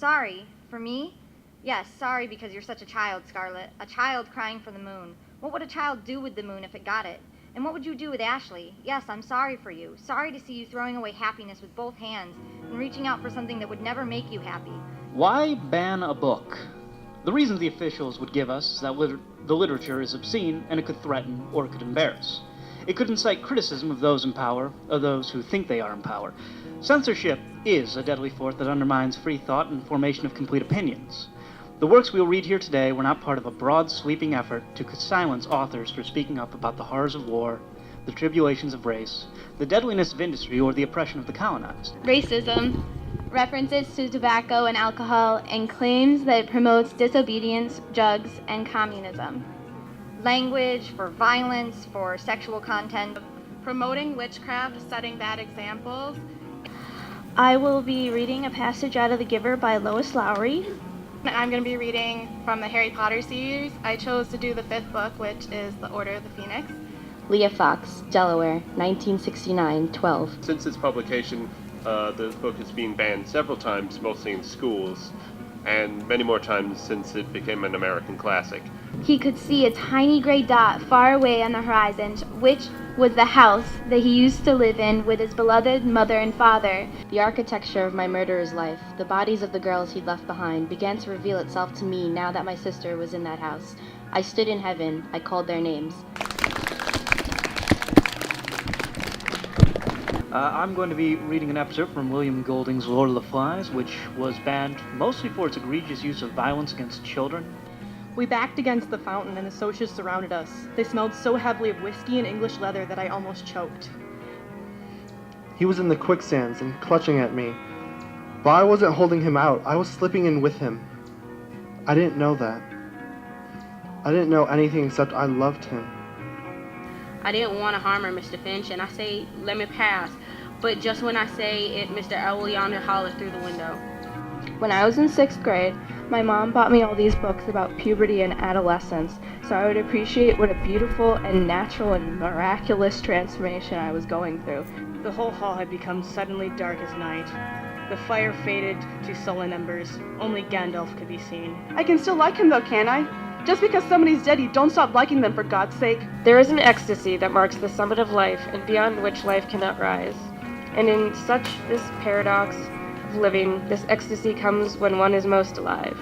Sorry. For me? Yes, sorry because you're such a child, Scarlett. A child crying for the moon. What would a child do with the moon if it got it? And what would you do with Ashley? Yes, I'm sorry for you. Sorry to see you throwing away happiness with both hands and reaching out for something that would never make you happy. Why ban a book? The reason the officials would give us is that the literature is obscene and it could threaten or it could embarrass. It could incite criticism of those in power, or those who think they are in power. Censorship is a deadly force that undermines free thought and formation of complete opinions. The works we will read here today were not part of a broad, sweeping effort to silence authors for speaking up about the horrors of war, the tribulations of race, the deadliness of industry, or the oppression of the colonized. Racism, references to tobacco and alcohol, and claims that it promotes disobedience, drugs, and communism. Language for violence, for sexual content. Promoting witchcraft, setting bad examples. I will be reading a passage out of The Giver by Lois Lowry. I'm going to be reading from the Harry Potter series. I chose to do the 5th book, which is The Order of the Phoenix. Leah Fox, Delaware, 1969-12. Since its publication, the book has been banned several times, mostly in schools, and many more times since it became an American classic. He could see a tiny gray dot far away on the horizon, which was the house that he used to live in with his beloved mother and father. The architecture of my murderer's life, the bodies of the girls he'd left behind, began to reveal itself to me now that my sister was in that house. I stood in heaven. I called their names. I'm going to be reading an excerpt from William Golding's Lord of the Flies, which was banned mostly for its egregious use of violence against children. We backed against the fountain and the socias surrounded us. They smelled so heavily of whiskey and English leather that I almost choked. He was in the quicksands and clutching at me. But I wasn't holding him out. I was slipping in with him. I didn't know that. I didn't know anything except I loved him. I didn't want to harm her, Mr. Finch, and I say, let me pass. But just when I say it, Mr. Owl yonder hollers through the window. When I was in 6th grade, my mom bought me all these books about puberty and adolescence, so I would appreciate what a beautiful and natural and miraculous transformation I was going through. The whole hall had become suddenly dark as night. The fire faded to sullen embers. Only Gandalf could be seen. I can still like him though, can't I? Just because somebody's dead, you don't stop liking them, for God's sake. There is an ecstasy that marks the summit of life and beyond which life cannot rise. And in such this paradox of living, this ecstasy comes when one is most alive.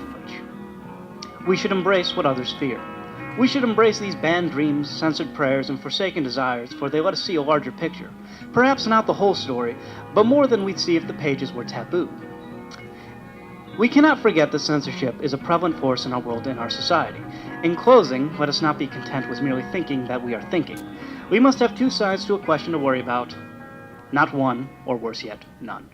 We should embrace what others fear. We should embrace these banned dreams, censored prayers, and forsaken desires, for they let us see a larger picture. Perhaps not the whole story, but more than we'd see if the pages were taboo. We cannot forget that censorship is a prevalent force in our world and our society. In closing, let us not be content with merely thinking that we are thinking. We must have two sides to a question to worry about, not one, or worse yet, none.